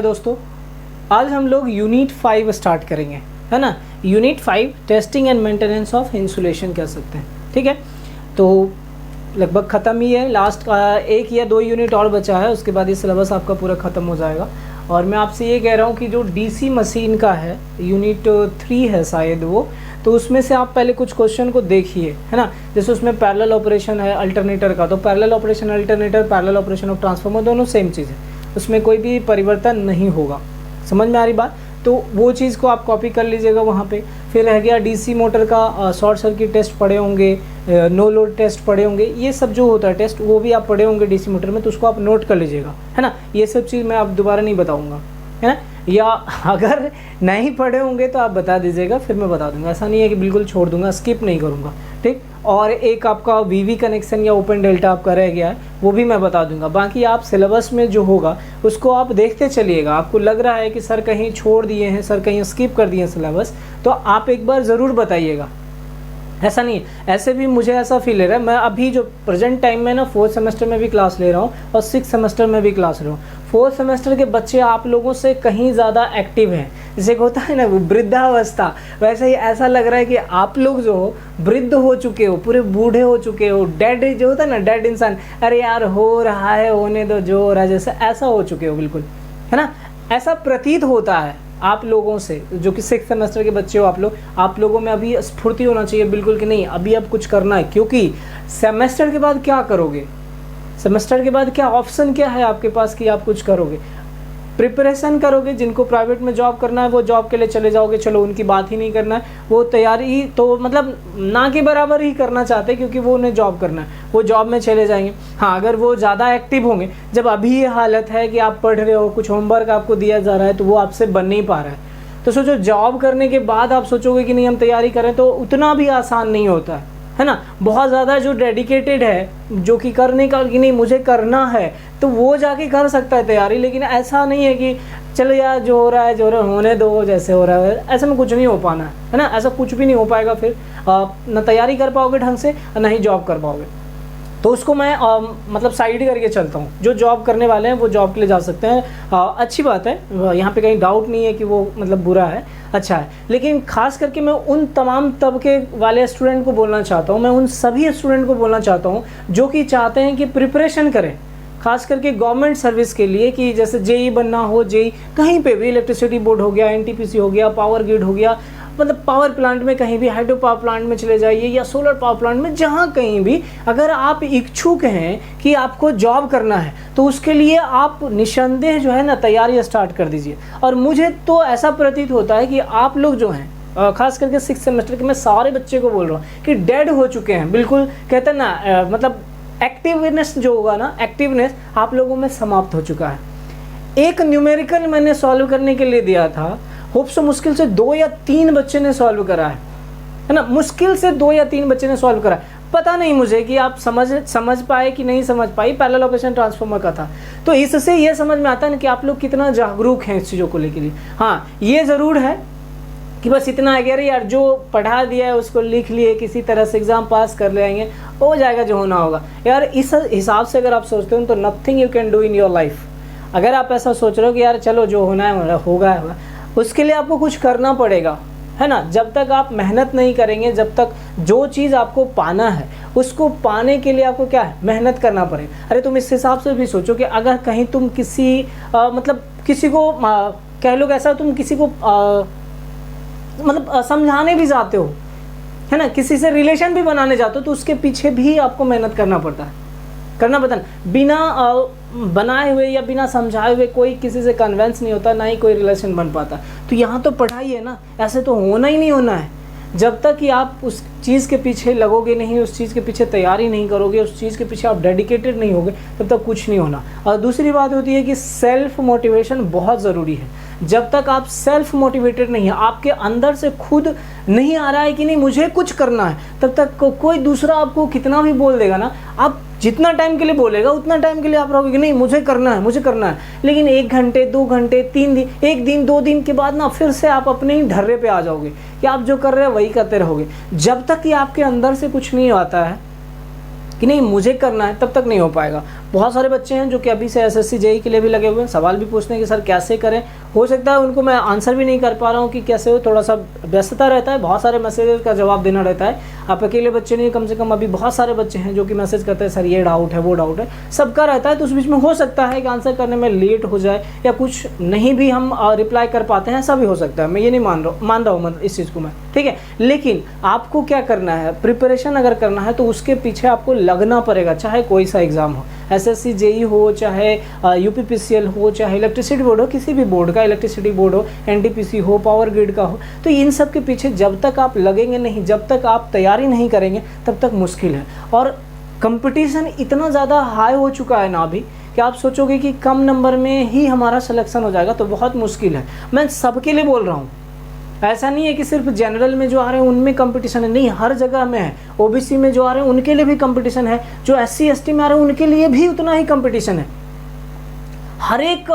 दोस्तों, आज हम लोग यूनिट 5 स्टार्ट करेंगे, है ना। Unit 5 testing and maintenance of insulation कह सकते हैं, ठीक है। तो लगभग ख़त्म ही है, लास्ट एक या दो यूनिट और बचा है, उसके बाद ये सिलेबस आपका पूरा ख़त्म हो जाएगा। और मैं आपसे ये कह रहा हूँ कि जो डीसी मशीन का है यूनिट 3 है शायद वो, तो उसमें से आप पहले कुछ क्वेश्चन को देखिए, है ना। जैसे उसमें पैरेलल ऑपरेशन है अल्टरनेटर का, तो parallel operation alternator, parallel operation of transformer, दोनों सेम चीज़ है, उसमें कोई भी परिवर्तन नहीं होगा। समझ में आ रही बात? तो वो चीज़ को आप कॉपी कर लीजिएगा वहाँ पे। फिर रह गया डीसी मोटर का, शॉर्ट सर्किट टेस्ट पढ़े होंगे, नो लोड टेस्ट पढ़े होंगे, ये सब जो होता है टेस्ट वो भी आप पढ़े होंगे डीसी मोटर में, तो उसको आप नोट कर लीजिएगा, है ना। ये सब चीज़ मैं आप दोबारा नहीं बताऊँगा, है ना। या अगर नहीं पढ़े होंगे तो आप बता दीजिएगा, फिर मैं बता दूंगा। ऐसा नहीं है कि बिल्कुल छोड़ दूंगा, स्किप नहीं करूंगा, ठीक। और एक आपका वीवी कनेक्शन या ओपन डेल्टा आपका रह गया है, वो भी मैं बता दूंगा। बाकी आप सिलेबस में जो होगा उसको आप देखते चलिएगा। आपको लग रहा है कि सर कहीं छोड़ दिए हैं, सर कहीं स्किप कर दिए हैं सिलेबस, तो आप एक बार ज़रूर बताइएगा। ऐसा नहीं है, ऐसे भी मुझे ऐसा फील हो रहा है। मैं अभी जो प्रेजेंट टाइम में ना 4th सेमेस्टर में भी क्लास ले रहा हूँ और 6th सेमेस्टर में भी क्लास ले रहा हूँ। 4th सेमेस्टर के बच्चे आप लोगों से कहीं ज़्यादा एक्टिव हैं। जैसे होता है ना वो वृद्धावस्था, वैसे ही ऐसा लग रहा है कि आप लोग जो हो वृद्ध हो चुके हो, पूरे बूढ़े हो चुके हो, डेड जो होता है ना, डेड इंसान, अरे यार हो रहा है होने दो जो हो रहा है, जैसे ऐसा हो चुके हो बिल्कुल, है ना। ऐसा प्रतीत होता है आप लोगों से, जो कि 6th सेमेस्टर के बच्चे हो आप लोगों में अभी स्फूर्ति होना चाहिए बिल्कुल कि नहीं अभी अब कुछ करना है। क्योंकि सेमेस्टर के बाद क्या करोगे, सेमेस्टर के बाद क्या ऑप्शन क्या है आपके पास कि आप कुछ करोगे, प्रिपरेशन करोगे। जिनको प्राइवेट में जॉब करना है वो जॉब के लिए चले जाओगे, चलो उनकी बात ही नहीं करना है, वो तैयारी तो मतलब ना के बराबर ही करना चाहते हैं, क्योंकि वो उन्हें जॉब करना है, वो जॉब में चले जाएंगे। हाँ, अगर वो ज़्यादा एक्टिव होंगे, जब अभी ये हालत है कि आप पढ़ रहे हो, कुछ होमवर्क आपको दिया जा रहा है, तो वो आपसे बन नहीं पा रहा है। तो सोचो जॉब करने के बाद आप सोचोगे कि नहीं हम तैयारी करें, तो उतना भी आसान नहीं होता है ना। बहुत ज़्यादा जो डेडिकेटेड है, जो कि करने का कि नहीं मुझे करना है, तो वो जाके कर सकता है तैयारी। लेकिन ऐसा नहीं है कि चलो यार जो हो रहा है जो रहा है होने दो, जैसे हो रहा है ऐसे में कुछ नहीं हो पाना है ना। ऐसा कुछ भी नहीं हो पाएगा, फिर ना तैयारी कर पाओगे ढंग से, ना ही जॉब कर पाओगे। तो उसको मैं मतलब साइड करके चलता हूँ। जो जॉब करने वाले हैं वो जॉब के लिए जा सकते हैं, अच्छी बात है, यहाँ पे कहीं डाउट नहीं है कि वो मतलब बुरा है, अच्छा है। लेकिन खास करके मैं उन तमाम तबके वाले स्टूडेंट को बोलना चाहता हूँ, मैं उन सभी स्टूडेंट को बोलना चाहता हूँ जो कि चाहते हैं कि प्रिपरेशन करें, खास करके गवर्नमेंट सर्विस के लिए, कि जैसे जेई बनना हो, जेई कहीं पे भी, इलेक्ट्रिसिटी बोर्ड हो गया, एनटीपीसी हो गया, पावर ग्रिड हो गया, मतलब पावर प्लांट में कहीं भी, हाइड्रो पावर प्लांट में चले जाइए या सोलर पावर प्लांट में, जहाँ कहीं भी अगर आप इच्छुक हैं कि आपको जॉब करना है, तो उसके लिए आप निस्संदेह जो है ना तैयारी स्टार्ट कर दीजिए। और मुझे तो ऐसा प्रतीत होता है कि आप लोग जो हैं, खास करके 6th सेमेस्टर के, मैं सारे बच्चे को बोल रहा हूँ कि डेड हो चुके हैं बिल्कुल। कहते हैं ना मतलब एक्टिवनेस जो होगा ना, एक्टिवनेस आप लोगों में समाप्त हो चुका है। एक न्यूमेरिकल मैंने सॉल्व करने के लिए दिया था, होप सो मुश्किल से 2 या 3 बच्चे ने सॉल्व करा है ना, मुश्किल से 2 या 3 बच्चे ने सॉल्व करा है। पता नहीं मुझे कि आप समझ पाए कि नहीं समझ पाई, पैरेलल ऑपरेशन ट्रांसफार्मर का था। तो इससे ये समझ में आता है ना कि आप लोग कितना जागरूक हैं इस चीज़ों को लेके लिए। हाँ, ये ज़रूर है कि बस इतना है कि अरे यार जो पढ़ा दिया है उसको लिख लिए, किसी तरह से एग्ज़ाम पास कर लेंगे, हो जाएगा जो होना होगा। यार इस हिसाब से अगर आप सोचते हो तो nothing you can do in your life. अगर आप ऐसा सोच रहे हो कि यार चलो जो होना है होगा, उसके लिए आपको कुछ करना पड़ेगा, है ना। जब तक आप मेहनत नहीं करेंगे, जब तक जो चीज़ आपको पाना है उसको पाने के लिए आपको क्या है, मेहनत करना पड़ेगा। अरे तुम इस हिसाब से भी सोचो कि अगर कहीं तुम किसी मतलब किसी को कह लो ऐसा, तुम किसी को मतलब समझाने भी जाते हो, है ना, किसी से रिलेशन भी बनाने जाते हो, तो उसके पीछे भी आपको मेहनत करना पड़ता है, बिना बनाए हुए या बिना समझाए हुए कोई किसी से कन्वेंस नहीं होता, ना ही कोई रिलेशन बन पाता। तो यहाँ तो पढ़ाई है ना, ऐसे तो होना ही नहीं होना है। जब तक कि आप उस चीज़ के पीछे लगोगे नहीं, उस चीज़ के पीछे तैयारी नहीं करोगे, उस चीज़ के पीछे आप डेडिकेटेड नहीं होगे, तब तक कुछ नहीं होना। और दूसरी बात होती है कि सेल्फ मोटिवेशन बहुत ज़रूरी है। जब तक आप सेल्फ मोटिवेटेड नहीं है, आपके अंदर से खुद नहीं आ रहा है कि नहीं मुझे कुछ करना है, तब तक कोई दूसरा आपको कितना भी बोल देगा ना, आप जितना टाइम के लिए बोलेगा उतना टाइम के लिए आप रहोगे कि नहीं मुझे करना है, मुझे करना है। लेकिन 1 घंटे 2 घंटे 3 दिन, 1 दिन 2 दिन के बाद ना फिर से आप अपने ही ढर्रे पे आ जाओगे कि आप जो कर रहे हैं वही करते रहोगे। जब तक कि आपके अंदर से कुछ नहीं आता है कि नहीं मुझे करना है, तब तक नहीं हो पाएगा। बहुत सारे बच्चे हैं जो कि अभी से एसएससी जेई के लिए भी लगे हुए हैं, सवाल भी पूछते हैं कि सर कैसे करें। हो सकता है उनको मैं आंसर भी नहीं कर पा रहा हूँ कि कैसे हो, थोड़ा सा व्यस्तता रहता है, बहुत सारे मैसेजेस का जवाब देना रहता है। आप अकेले बच्चे नहीं, कम से कम अभी बहुत सारे बच्चे हैं जो कि मैसेज करते हैं सर ये डाउट है वो डाउट है, सबका रहता है। तो उस बीच में हो सकता है कि आंसर करने में लेट हो जाए या कुछ नहीं भी हम रिप्लाई कर पाते हैं, ऐसा भी हो सकता है। मैं ये नहीं मान रहा हूँ मतलब इस चीज़ को मैं, ठीक है। लेकिन आपको क्या करना है, प्रिपरेशन अगर करना है तो उसके पीछे आपको लगना पड़ेगा, चाहे कोई सा एग्ज़ाम हो, एसएससी जेई हो, चाहे यूपीपीसीएल हो, चाहे इलेक्ट्रिसिटी बोर्ड हो, किसी भी बोर्ड का, इलेक्ट्रिसिटी बोर्ड हो, एनटीपीसी हो, पावर ग्रिड का हो। तो इन सब के पीछे जब तक आप लगेंगे नहीं, जब तक आप तैयारी नहीं करेंगे, तब तक मुश्किल है। और कंपटीशन इतना ज़्यादा हाई हो चुका है ना अभी कि आप सोचोगे कि कम नंबर में ही हमारा सिलेक्शन हो जाएगा, तो बहुत मुश्किल है। मैं सबके लिए बोल रहा हूँ, ऐसा नहीं है कि सिर्फ जनरल में जो आ रहे हैं उनमें कंपटीशन है, नहीं, हर जगह में है। ओबीसी में जो आ रहे हैं उनके लिए भी कंपटीशन है, जो एससी एसटी में आ रहे हैं उनके लिए भी उतना ही कंपटीशन है। हर एक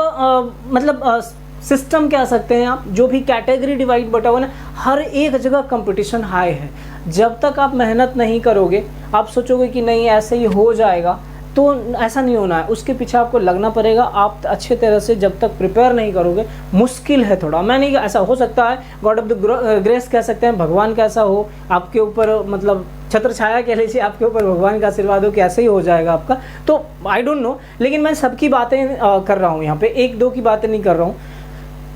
मतलब सिस्टम कह सकते हैं आप, जो भी कैटेगरी डिवाइड बटा हुआ ना, हर एक जगह कंपटीशन हाई है। जब तक आप मेहनत नहीं करोगे, आप सोचोगे कि नहीं ऐसे ही हो जाएगा, तो ऐसा नहीं होना है। उसके पीछे आपको लगना पड़ेगा। आप अच्छे तरह से जब तक प्रिपेयर नहीं करोगे, मुश्किल है थोड़ा। मैं नहीं, ऐसा हो सकता है गॉड ऑफ द ग्रेस कह सकते हैं, भगवान का ऐसा हो आपके ऊपर, मतलब छत्र छाया कह लीजिए, आपके ऊपर भगवान का आशीर्वाद हो कि ऐसे ही हो जाएगा आपका, तो आई डोंट नो। लेकिन मैं सबकी बातें कर रहा हूँ यहाँ पे, एक दो की बातें नहीं कर रहा हूँ।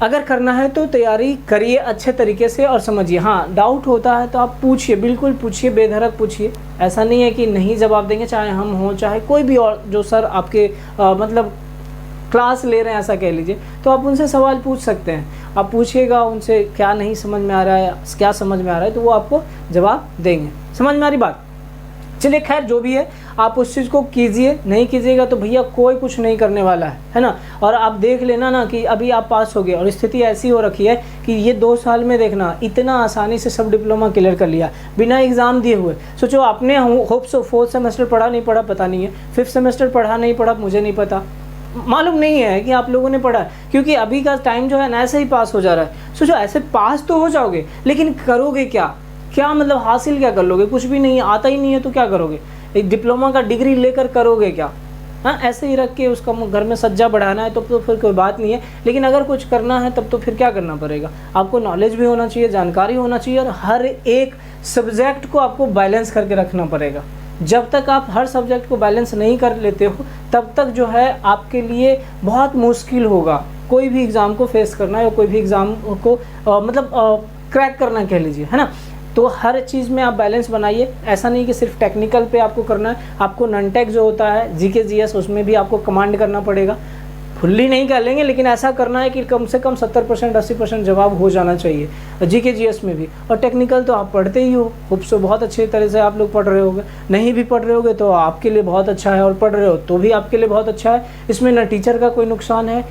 अगर करना है तो तैयारी करिए अच्छे तरीके से और समझिए। हाँ, डाउट होता है तो आप पूछिए, बिल्कुल पूछिए, बेधड़क पूछिए। ऐसा नहीं है कि नहीं जवाब देंगे, चाहे हम हों चाहे कोई भी और जो सर आपके मतलब क्लास ले रहे हैं ऐसा कह लीजिए, तो आप उनसे सवाल पूछ सकते हैं। आप पूछिएगा उनसे क्या नहीं समझ में आ रहा है, क्या समझ में आ रहा है, तो वो आपको जवाब देंगे। समझ में आ रही बात? चलिए खैर, जो भी है आप उस चीज़ को कीजिए। नहीं कीजिएगा तो भैया कोई कुछ नहीं करने वाला है ना। और आप देख लेना ना कि अभी आप पास हो गए और स्थिति ऐसी हो रखी है कि ये 2 साल में देखना इतना आसानी से सब डिप्लोमा क्लियर कर लिया बिना एग्ज़ाम दिए हुए। सोचो आपने होप सो 4th सेमेस्टर पढ़ा नहीं पढ़ा पता नहीं है, 5th सेमेस्टर पढ़ा नहीं पढ़ा मुझे नहीं पता, मालूम नहीं है कि आप लोगों ने पढ़ा, क्योंकि अभी का टाइम जो है ना ऐसे ही पास हो जा रहा है। सोचो ऐसे पास तो हो जाओगे, लेकिन करोगे क्या, क्या मतलब हासिल क्या कर लोगे? कुछ भी नहीं, आता ही नहीं है तो क्या करोगे? एक डिप्लोमा का डिग्री लेकर करोगे क्या? हाँ, ऐसे ही रख के उसका घर में सज्जा बढ़ाना है तो फिर कोई बात नहीं है। लेकिन अगर कुछ करना है तब तो फिर क्या करना पड़ेगा? आपको नॉलेज भी होना चाहिए, जानकारी होना चाहिए, और हर एक सब्जेक्ट को आपको बैलेंस करके रखना पड़ेगा। जब तक आप हर सब्जेक्ट को बैलेंस नहीं कर लेते हो, तब तक जो है आपके लिए बहुत मुश्किल होगा कोई भी एग्ज़ाम को फेस करना या कोई भी एग्ज़ाम को मतलब क्रैक करना कह लीजिए, है ना। तो हर चीज़ में आप बैलेंस बनाइए। ऐसा नहीं कि सिर्फ टेक्निकल पे आपको करना है, आपको नॉन टेक जो होता है जीके जीएस, उसमें भी आपको कमांड करना पड़ेगा। फुल्ली नहीं कर लेंगे, लेकिन ऐसा करना है कि कम से कम 70% 80% जवाब हो जाना चाहिए जीके जीएस में भी। और टेक्निकल तो आप पढ़ते ही हो, होप सो बहुत अच्छी तरह से आप लोग पढ़ रहे होगे। नहीं भी पढ़ रहे होगे तो आपके लिए बहुत अच्छा है, और पढ़ रहे हो तो भी आपके लिए बहुत अच्छा है। इसमें ना टीचर का कोई नुकसान है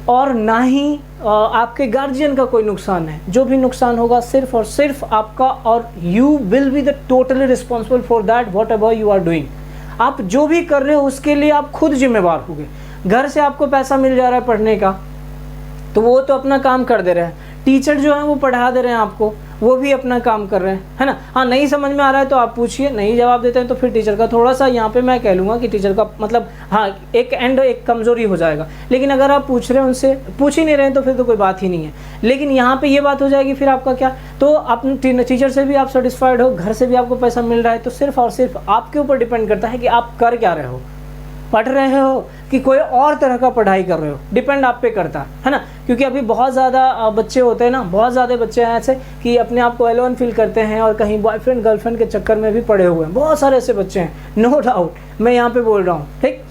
और ना ही आपके गार्जियन का कोई नुकसान है। जो भी नुकसान होगा सिर्फ और सिर्फ आपका, और you will be the totally responsible for that whatever you are doing. आप जो भी कर रहे हो उसके लिए आप खुद जिम्मेवार होगे। घर से आपको पैसा मिल जा रहा है पढ़ने का, तो वो तो अपना काम कर दे रहे हैं। टीचर जो है वो पढ़ा दे रहे हैं आपको, वो भी अपना काम कर रहे हैं, है ना। हाँ, नहीं समझ में आ रहा है तो आप पूछिए, नहीं जवाब देते हैं तो फिर टीचर का थोड़ा सा यहाँ पे मैं कह लूँगा कि टीचर का मतलब हाँ एक कमज़ोरी हो जाएगा। लेकिन अगर आप पूछ रहे हैं उनसे, पूछ ही नहीं रहे हैं तो फिर तो कोई बात ही नहीं है। लेकिन यहाँ पे ये बात हो जाएगी फिर आपका क्या, तो आप टीचर से भी आप सेटिस्फाइड हो, घर से भी आपको पैसा मिल रहा है, तो सिर्फ और सिर्फ आपके ऊपर डिपेंड करता है कि आप कर क्या रहे हो, पढ़ रहे हो कि कोई और तरह का पढ़ाई कर रहे हो, डिपेंड आप पे करता है ना। क्योंकि अभी बहुत ज़्यादा बच्चे होते हैं ना, बहुत ज़्यादा बच्चे हैं ऐसे कि अपने आप को एलोन फील करते हैं और कहीं बॉयफ्रेंड गर्लफ्रेंड के चक्कर में भी पड़े हुए हैं। बहुत सारे ऐसे बच्चे हैं, नो डाउट, मैं यहाँ पे बोल रहा हूँ, ठीक।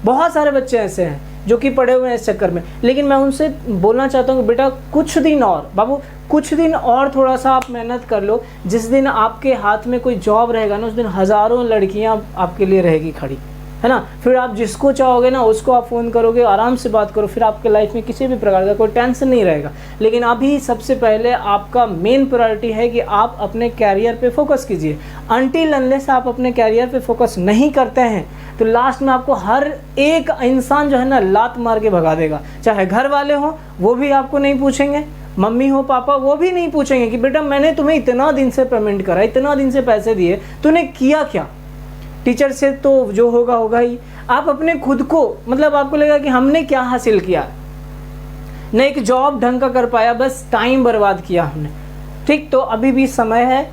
बहुत सारे बच्चे ऐसे हैं जो कि पड़े हुए हैं इस चक्कर में। लेकिन मैं उनसे बोलना चाहता हूँ कि बेटा कुछ दिन और, बाबू कुछ दिन और थोड़ा सा आप मेहनत कर लो। जिस दिन आपके हाथ में कोई जॉब रहेगा ना, उस दिन हज़ारों लड़कियाँ आपके लिए रहेगी खड़ी, है ना। फिर आप जिसको चाहोगे ना उसको आप फ़ोन करोगे, आराम से बात करो, फिर आपके लाइफ में किसी भी प्रकार का कोई टेंशन नहीं रहेगा। लेकिन अभी सबसे पहले आपका मेन प्रायोरिटी है कि आप अपने कैरियर पे फोकस कीजिए। अनटिल अनलेस आप अपने कैरियर पे फोकस नहीं करते हैं तो लास्ट में आपको हर एक इंसान जो है ना लात मार के भगा देगा। चाहे घर वाले हों वो भी आपको नहीं पूछेंगे, मम्मी हो पापा वो भी नहीं पूछेंगे कि बेटा मैंने तुम्हें इतना दिन से पेमेंट करा, इतना दिन से पैसे दिए, तूने किया क्या। टीचर से तो जो होगा होगा ही, आप अपने खुद को मतलब आपको लगेगा कि हमने क्या हासिल किया, न एक जॉब ढंग का कर पाया, बस टाइम बर्बाद किया हमने। ठीक, तो अभी भी समय है,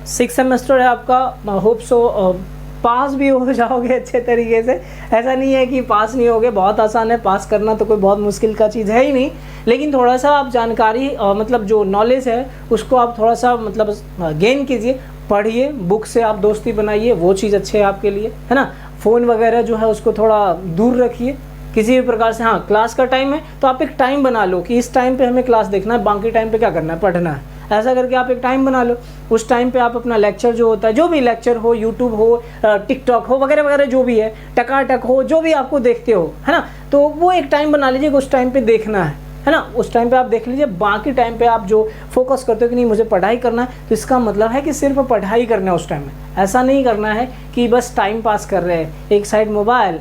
6 सेमेस्टर है आपका, होप सो पास भी हो जाओगे अच्छे तरीके से। ऐसा नहीं है कि पास नहीं होगे, बहुत आसान है पास करना, तो कोई बहुत मुश्किल का चीज़ है ही नहीं। लेकिन थोड़ा सा आप जानकारी मतलब जो नॉलेज है उसको आप थोड़ा सा मतलब गेन कीजिए, पढ़िए, बुक से आप दोस्ती बनाइए, वो चीज़ अच्छी है आपके लिए, है ना। फ़ोन वगैरह जो है उसको थोड़ा दूर रखिए किसी भी प्रकार से। हाँ, क्लास का टाइम है तो आप एक टाइम बना लो कि इस टाइम पे हमें क्लास देखना है, बाकी टाइम पे क्या करना है, पढ़ना है। ऐसा करके आप एक टाइम बना लो, उस टाइम पे आप अपना लेक्चर जो होता है, जो भी लेक्चर हो, यूट्यूब हो, टिकटॉक हो, वगैरह वगैरह जो भी है, टकाटक हो, जो भी आपको देखते हो, है ना, तो वो एक टाइम बना लीजिए कि उस टाइम पे देखना है ना, उस टाइम पे आप देख लीजिए। बाकी टाइम पे आप जो फोकस करते हो कि नहीं मुझे पढ़ाई करना है, तो इसका मतलब है कि सिर्फ पढ़ाई करना है उस टाइम में। ऐसा नहीं करना है कि बस टाइम पास कर रहे हैं, एक साइड मोबाइल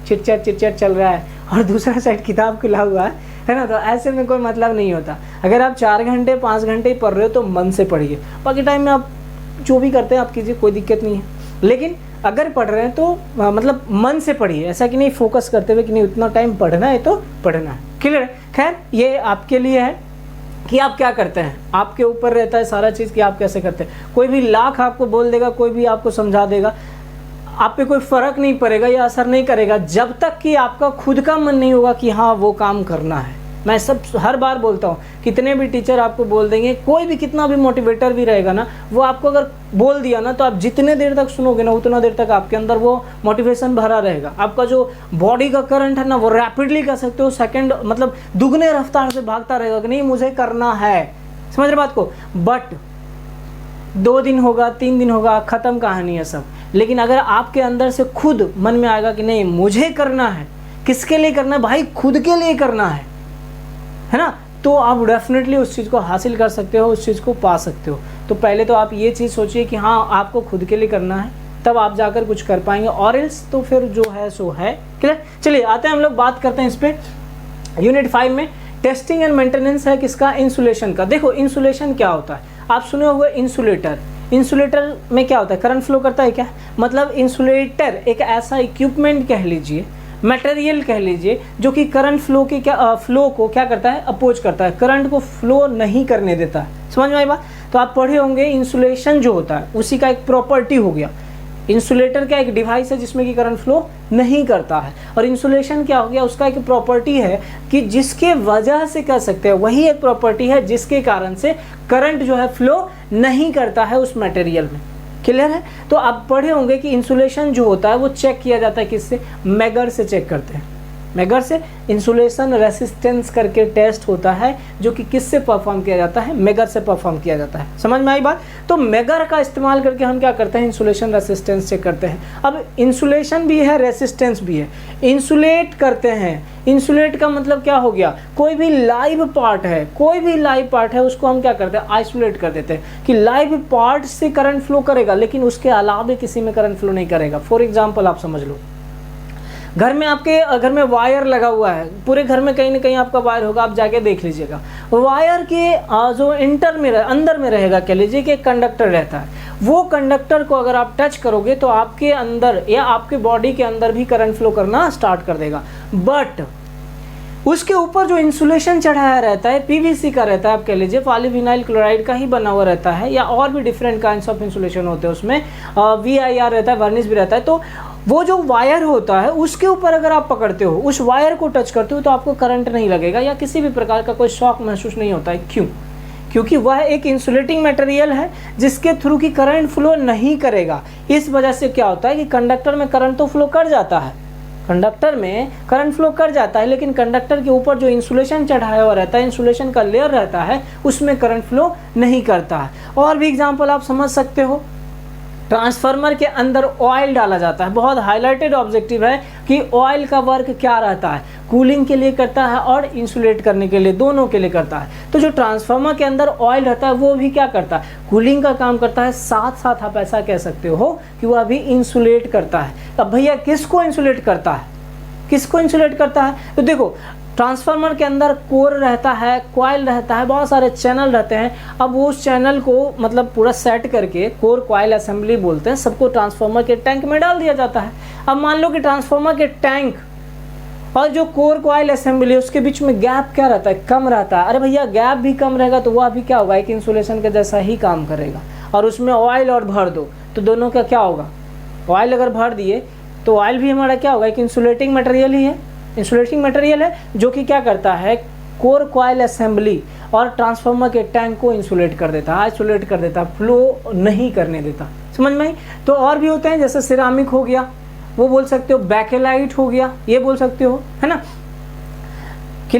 चिट-चैट चल रहा है और दूसरा साइड किताब खुला हुआ है ना, तो ऐसे में कोई मतलब नहीं होता। अगर आप 4 घंटे 5 घंटे ही पढ़ रहे हो तो मन से पढ़िए, बाकी टाइम में आप जो भी करते हैं आप कीजिए, कोई दिक्कत नहीं है। लेकिन अगर पढ़ रहे हैं तो मतलब मन से पढ़िए, ऐसा कि नहीं फोकस करते हुए कि नहीं उतना टाइम पढ़ना है तो पढ़ना है। क्लियर है? खैर ये आपके लिए है कि आप क्या करते हैं, आपके ऊपर रहता है सारा चीज़ कि आप कैसे करते हैं। कोई भी लाख आपको बोल देगा, कोई भी आपको समझा देगा, आप पे कोई फ़र्क नहीं पड़ेगा या असर नहीं करेगा जब तक कि आपका खुद का मन नहीं होगा कि हाँ वो काम करना है। मैं सब हर बार बोलता हूँ, कितने भी टीचर आपको बोल देंगे, कोई भी कितना भी मोटिवेटर भी रहेगा ना, वो आपको अगर बोल दिया ना तो आप जितने देर तक सुनोगे ना उतना देर तक आपके अंदर वो मोटिवेशन भरा रहेगा। आपका जो बॉडी का करंट है ना वो रैपिडली कह सकते हो सेकंड मतलब दुगने रफ्तार से भागता रहेगा कि नहीं मुझे करना है। समझ रहे बात को? बट 2 दिन होगा, 3 दिन होगा, ख़त्म कहानी है सब। लेकिन अगर आपके अंदर से खुद मन में आएगा कि नहीं मुझे करना है, किसके लिए करना है भाई, खुद के लिए करना है ना, तो आप डेफिनेटली उस चीज़ को हासिल कर सकते हो, उस चीज़ को पा सकते हो। तो पहले तो आप ये चीज़ सोचिए कि हाँ आपको खुद के लिए करना है, तब आप जाकर कुछ कर पाएंगे, और एल्स तो फिर जो है सो है। क्लियर? चलिए आते हैं हम लोग बात करते हैं इस पर। यूनिट 5 में टेस्टिंग एंड मेंटेनेंस है किसका, इंसुलेशन का। देखो इंसुलेशन क्या होता है, आप सुने होंगे इंसुलेटर। इंसुलेटर में क्या होता है, करंट फ्लो करता है क्या, मतलब इंसुलेटर एक ऐसा इक्विपमेंट कह लीजिए, मटेरियल कह लीजिए, जो कि करंट फ्लो के फ्लो को क्या करता है, अपोज करता है, करंट को फ्लो नहीं करने देता है। समझ में आई बात? तो आप पढ़े होंगे इंसुलेशन जो होता है उसी का एक प्रॉपर्टी हो गया। इंसुलेटर क्या एक डिवाइस है जिसमें कि करंट फ्लो नहीं करता है, और इंसुलेशन क्या हो गया, उसका एक प्रॉपर्टी है कि जिसके वजह से कह सकते हैं, वही एक प्रॉपर्टी है जिसके कारण से करंट जो है फ्लो नहीं करता है उस मटेरियल में। क्लियर है? तो आप पढ़े होंगे कि इंसुलेशन जो होता है वो चेक किया जाता है किससे, मैगर से चेक करते हैं। मैगर से इंसुलेशन रेसिस्टेंस करके टेस्ट होता है, जो कि किससे परफॉर्म किया जाता है, मैगर से परफॉर्म किया जाता है। समझ में आई बात? तो मैगर का इस्तेमाल करके हम क्या करते हैं, इंसुलेशन रेसिस्टेंस चेक करते हैं। अब इंसुलेशन भी है, रेसिस्टेंस भी है, इंसुलेट करते हैं। इंसुलेट का मतलब क्या हो गया, कोई भी लाइव पार्ट है, कोई भी लाइव पार्ट है उसको हम क्या करते हैं, आइसोलेट कर देते हैं कि लाइव पार्ट से करंट फ्लो करेगा लेकिन उसके अलावा किसी में करंट फ्लो नहीं करेगा। फॉर एग्जाम्पल आप समझ लो, घर में आपके घर में वायर लगा हुआ है, पूरे घर में कहीं ना कहीं आपका वायर होगा, आप जाके देख लीजिएगा। वायर के जो अंदर में रहेगा, कह लीजिए कि एक कंडक्टर रहता है, वो कंडक्टर को अगर आप टच करोगे तो आपके अंदर या आपके बॉडी के अंदर भी करंट फ्लो करना स्टार्ट कर देगा। बट उसके ऊपर जो इंसुलेशन चढ़ाया रहता है पीवीसी का रहता है, आप कह लीजिए पॉलीविनाइल क्लोराइड का ही बना हुआ रहता है, या और भी डिफरेंट काइंड्स ऑफ इंसुलेशन होते हैं उसमें, VIR रहता है, वर्निश भी रहता है। तो वो जो वायर होता है उसके ऊपर अगर आप पकड़ते हो, उस वायर को टच करते हो, तो आपको करंट नहीं लगेगा या किसी भी प्रकार का कोई शॉक महसूस नहीं होता है। क्यों? क्योंकि वह एक इंसुलेटिंग मटेरियल है जिसके थ्रू की करंट फ्लो नहीं करेगा। इस वजह से क्या होता है कि कंडक्टर में करंट तो फ्लो कर जाता है, कंडक्टर में करंट फ्लो कर जाता है, लेकिन कंडक्टर के ऊपर जो इंसुलेशन चढ़ाया हुआ रहता है, इंसुलेशन का लेयर रहता है, उसमें करंट फ्लो नहीं करता है। और भी एग्जांपल आप समझ सकते हो, ट्रांसफार्मर के अंदर ऑयल डाला जाता है, बहुत हाईलाइटेड ऑब्जेक्टिव है कि ऑयल का वर्क क्या रहता है, कूलिंग के लिए करता है और इंसुलेट करने के लिए, दोनों के लिए करता है। तो जो ट्रांसफार्मर के अंदर ऑयल रहता है वो भी क्या करता है, कूलिंग का काम करता है, साथ साथ आप ऐसा कह सकते हो कि वह भी इंसुलेट करता है। अब भैया किसको इंसुलेट करता है, किसको इंसुलेट करता है? तो देखो ट्रांसफार्मर के अंदर कोर रहता है, कॉइल रहता है, बहुत सारे चैनल रहते हैं। अब उस चैनल को मतलब पूरा सेट करके कोर कॉइल असेंबली बोलते हैं, सबको ट्रांसफार्मर के टैंक में डाल दिया जाता है। अब मान लो कि ट्रांसफार्मर के टैंक और जो कोर कॉइल असेंबली उसके बीच में गैप क्या रहता है, कम रहता है। अरे भैया गैप भी कम रहेगा तो वह भी क्या होगा, एक इंसुलेशन के जैसा ही काम करेगा। और उसमें ऑयल और भर दो तो दोनों का क्या होगा, ऑयल अगर भर दिए तो ऑयल भी हमारा क्या होगा, एक इंसुलेटिंग मटेरियल ही है, इंसुलेटिंग मटेरियल है जो कि क्या करता है, कोर कॉइल असेंबली और ट्रांसफार्मर के टैंक को इंसुलेट कर देता है, आइसोलेट कर देता है, फ्लो नहीं करने देता। समझ में आई। तो और भी होते हैं जैसे सिरामिक हो गया, वो बोल सकते हो, बैकेलाइट हो गया, ये बोल सकते हो, है ना,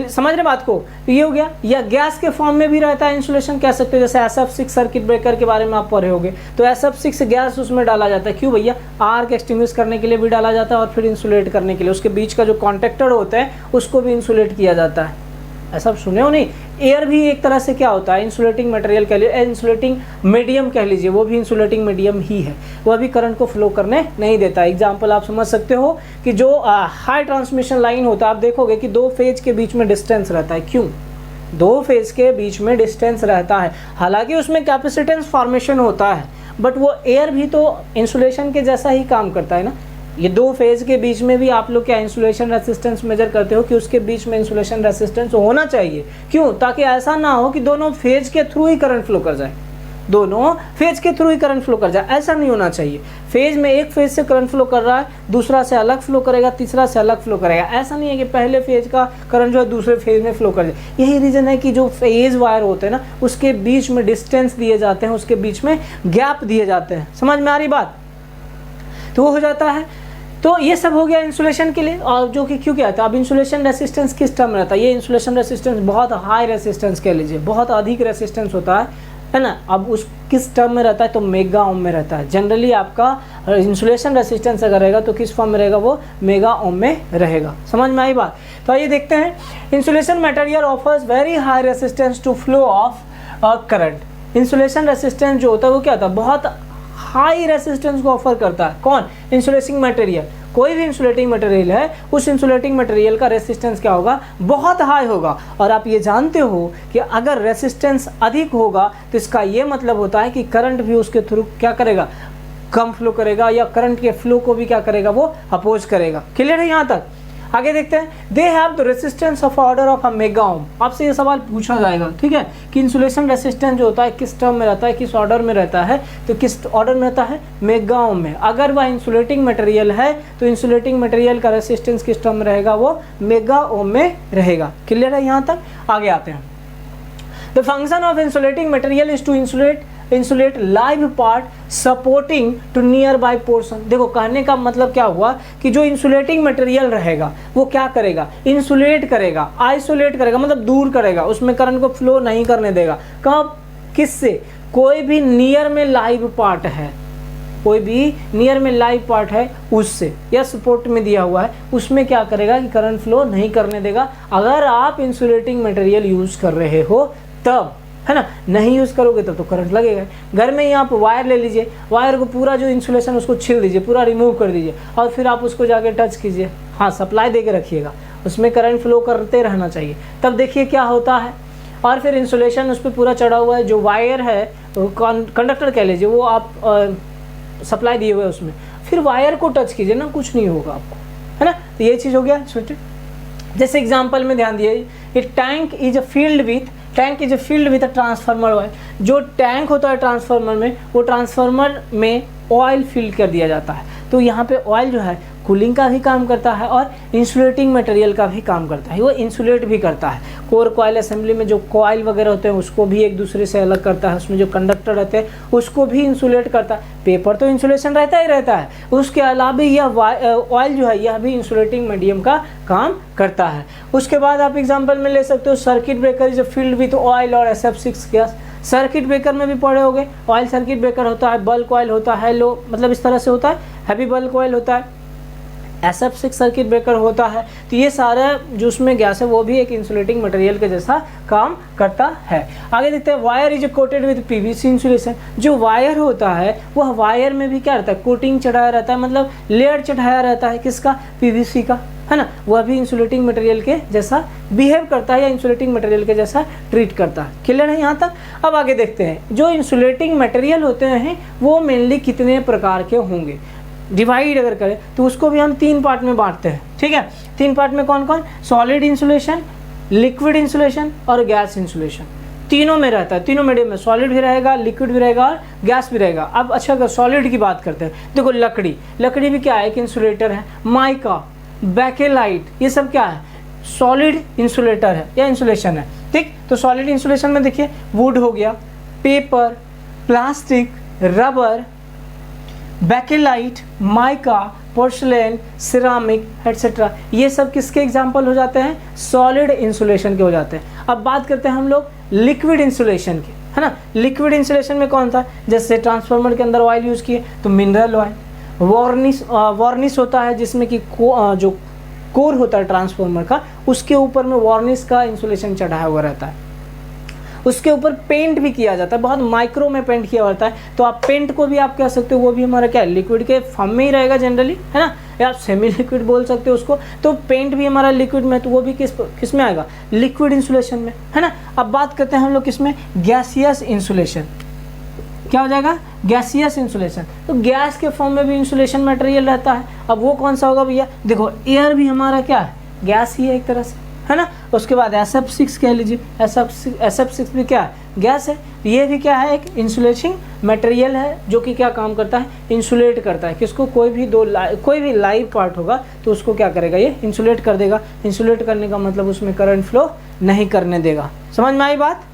समझ रहे बात को। ये हो गया। या गैस के फॉर्म में भी रहता है इंसुलेशन, कह सकते हो, जैसे SF6 सर्किट ब्रेकर के बारे में आप पढ़े होंगे, तो SF6 गैस उसमें डाला जाता है। क्यों भैया, आर्क एक्सटिंग्विश करने के लिए भी डाला जाता है और फिर इंसुलेट करने के लिए उसके बीच का जो कॉन्टेक्टर होता है उसको भी इंसुलेट किया जाता है। ऐसा सुने हो नहीं। एयर भी एक तरह से क्या होता है, इंसुलेटिंग मटेरियल कह लीजिए, इंसुलेटिंग मीडियम कह लीजिए, वो भी इंसुलेटिंग मीडियम ही है, वह भी करंट को फ्लो करने नहीं देता। एग्जांपल आप समझ सकते हो कि जो हाई ट्रांसमिशन लाइन होता है, आप देखोगे कि 2 फेज के बीच में डिस्टेंस रहता है। क्यों, 2 फेज के बीच में डिस्टेंस रहता है, हालांकि उसमें कैपेसिटेंस फॉर्मेशन होता है, बट वो एयर भी तो इंसुलेशन के जैसा ही काम करता है ना। ये 2 फेज के बीच में भी आप लोग क्या इंसुलेशन रेसिस्टेंस मेजर करते हो कि उसके बीच में इंसुलेशन रेसिस्टेंस होना चाहिए। क्यों, ताकि ऐसा ना हो कि दोनों फेज के थ्रू ही करंट फ्लो कर जाए, दोनों फेज के थ्रू ही करंट फ्लो कर जाए, ऐसा नहीं होना चाहिए। फेज में एक फेज से करंट फ्लो कर रहा है, दूसरा से अलग फ्लो करेगा, तीसरा से अलग फ्लो करेगा, ऐसा नहीं है कि पहले फेज का करंट जो है दूसरे फेज में फ्लो कर जाए। यही रीज़न है कि जो फेज वायर होते हैं ना, उसके बीच में डिस्टेंस दिए जाते हैं, उसके बीच में गैप दिए जाते हैं। समझ में आ रही बात, तो वो हो जाता है। तो ये सब हो गया इंसुलेशन के लिए। और जो कि क्यों क्या आता है, अब इंसुलेशन रेसिस्टेंस किस टर्म में रहता है, ये इंसुलेशन रेसिस्टेंस बहुत हाई रेसिस्टेंस कह लीजिए, बहुत अधिक रेसिस्टेंस होता है ना। अब उस किस टर्म में रहता है, तो मेगा ओम में रहता है। जनरली आपका इंसुलेशन रेसिस्टेंस अगर रहेगा तो किस फॉर्म में रहेगा, वो मेगा ओम में रहेगा। समझ में आई बात। तो आइए देखते हैं, insulation material offers very high resistance to flow of current. Insulation resistance जो होता है वो क्या होता है, बहुत हाई रेसिस्टेंस को ऑफर करता है। कौन, इंसुलेटिंग मटेरियल। कोई भी इंसुलेटिंग मटेरियल है, उस इंसुलेटिंग मटेरियल का रेसिस्टेंस क्या होगा, बहुत हाई होगा। और आप ये जानते हो कि अगर रेसिस्टेंस अधिक होगा तो इसका ये मतलब होता है कि करंट भी उसके थ्रू क्या करेगा, कम फ्लो करेगा, या करंट के फ्लो को भी क्या करेगा, वो अपोज करेगा। क्लियर है यहाँ तक। आगे देखते हैं, they have the resistance of order of a mega ohm. आपसे ये सवाल पूछा जाएगा, ठीक है, कि इंसुलेशन रेसिस्टेंस जो होता है किस टर्म में रहता है, किस ऑर्डर में रहता है, तो किस ऑर्डर में रहता है, मेगा ओम में। अगर वह इंसुलेटिंग मटेरियल है तो इंसुलेटिंग मटेरियल का रेसिस्टेंस किस टर्म में रहेगा, वो मेगा ओम में रहेगा। क्लियर है यहाँ तक। आगे आते हैं, the function of insulating material is to insulate live part supporting to nearby portion. देखो कहने का मतलब क्या हुआ कि जो इंसुलेटिंग मटेरियल रहेगा वो क्या करेगा, इंसुलेट करेगा, आइसोलेट करेगा, मतलब दूर करेगा, उसमें करंट को फ्लो नहीं करने देगा। कब, किससे, कोई भी नियर में लाइव पार्ट है, कोई भी नियर में लाइव पार्ट है उससे, या सपोर्ट में दिया हुआ है उसमें क्या करेगा कि करंट फ्लो नहीं करने देगा। अगर आप इंसुलेटिंग मटेरियल यूज कर रहे हो तब, है ना, नहीं यूज़ करोगे तब तो करंट लगेगा। घर में ही आप वायर ले लीजिए, वायर को पूरा जो इंसुलेशन उसको छील दीजिए, पूरा रिमूव कर दीजिए, और फिर आप उसको जाके टच कीजिए, हाँ सप्लाई दे के रखिएगा, उसमें करंट फ्लो करते रहना चाहिए, तब देखिए क्या होता है। और फिर इंसुलेशन उस पर पूरा चढ़ा हुआ है, जो वायर है कंडक्टर कह लीजिए, वो आप सप्लाई दिए हुए उसमें, फिर वायर को टच कीजिए ना, कुछ नहीं होगा आपको, है ना। तो ये चीज़ हो गया छोटे। जैसे एग्जाम्पल में ध्यान दिए, a tank is a filled with a transformer oil. जो टैंक होता है ट्रांसफार्मर में, वो ट्रांसफार्मर में ऑयल फिल कर दिया जाता है। तो यहाँ पे ऑयल जो है कूलिंग का भी काम करता है और इंसुलेटिंग मटेरियल का भी काम करता है, वो इंसुलेट भी करता है। कोर कॉइल असेंबली में जो कॉइल वगैरह होते हैं उसको भी एक दूसरे से अलग करता है, उसमें जो कंडक्टर रहते हैं उसको भी इंसुलेट करता है। पेपर तो इंसुलेशन रहता ही रहता है, उसके अलावा यह ऑयल जो है यह भी इंसुलेटिंग मीडियम का काम करता है। उसके बाद आप एग्जाम्पल में ले सकते हो, circuit breaker is field with oil और SF6 गैस। सर्किट ब्रेकर में भी पढ़े होंगे, ऑयल सर्किट ब्रेकर होता है, बल्क ऑयल होता है, लो मतलब इस तरह से होता है, हैवी बल्क ऑयल होता है, SF6 सर्किट ब्रेकर होता है। तो ये सारा जो उसमें गैस है वो भी एक इंसुलेटिंग मटेरियल के जैसा काम करता है। आगे देखते हैं, wire is coated with PVC insulation. जो वायर होता है वह वायर में भी क्या रहता है, कोटिंग चढ़ाया रहता है, मतलब लेयर चढ़ाया रहता है, किसका, PVC का, है ना। वह भी इंसुलेटिंग मटेरियल के जैसा बिहेव करता है या इंसुलेटिंग मटेरियल के जैसा ट्रीट करता है। क्लियर है यहाँ तक। अब आगे देखते हैं, जो इंसुलेटिंग मटेरियल होते हैं वो मेनली कितने प्रकार के होंगे, डिवाइड अगर करें तो उसको भी हम 3 पार्ट में बांटते हैं। ठीक है, 3 पार्ट में कौन कौन, सॉलिड इंसुलेशन, लिक्विड इंसुलेशन और गैस इंसुलेशन। तीनों में रहता है, तीनों मीडियम में, सॉलिड भी रहेगा, लिक्विड भी रहेगा और गैस भी रहेगा। अब अच्छा अगर सॉलिड की बात करते हैं, देखो लकड़ी भी क्या है, एक इंसुलेटर है। माइका, बैकेलाइट, ये सब क्या है, सॉलिड इंसुलेटर है या इंसुलेशन है। ठीक, तो सॉलिड इंसुलेशन में देखिए वुड हो गया, paper, plastic, rubber, Bakelite, mica, porcelain, ceramic etcetera, ये सब किसके एग्जाम्पल हो जाते हैं, सॉलिड इंसुलेशन के हो जाते हैं। अब बात करते हैं हम लोग लिक्विड इंसुलेशन की, है ना। लिक्विड इंसुलेशन में कौन था, जैसे ट्रांसफार्मर के अंदर ऑयल यूज़ किए तो मिनरल ऑयल, वार्निश होता है जिसमें कि जो कोर होता है ट्रांसफार्मर का, उसके ऊपर में वार्निश का इंसुलेशन चढ़ाया हुआ रहता है। उसके ऊपर पेंट भी किया जाता है, बहुत माइक्रो में पेंट किया होता है। तो आप पेंट को भी आप कह सकते हो, वो भी हमारा क्या है, लिक्विड के फॉर्म में ही रहेगा जनरली, है ना, या आप सेमी लिक्विड बोल सकते हो उसको। तो पेंट भी हमारा लिक्विड में, तो वो भी किस में आएगा, लिक्विड इंसुलेशन में, है ना। अब बात करते हैं हम लोग किसमें, गैसियस इंसुलेशन। क्या हो जाएगा, गैसियस इंसुलेशन। तो गैस के फॉर्म में भी इंसुलेशन मटेरियल रहता है। अब वो कौन सा होगा भैया, देखो एयर भी हमारा क्या है, गैस ही है एक तरह से, है ना। उसके बाद SF6 कह लीजिए, SF6 भी क्या है, गैस है। ये भी क्या है, एक इंसुलेटिंग मटेरियल है जो कि क्या काम करता है, इंसुलेट करता है किसको, कोई भी लाइव पार्ट होगा तो उसको क्या करेगा, ये इंसुलेट कर देगा। इंसुलेट करने का मतलब उसमें करंट फ्लो नहीं करने देगा। समझ में आई बात।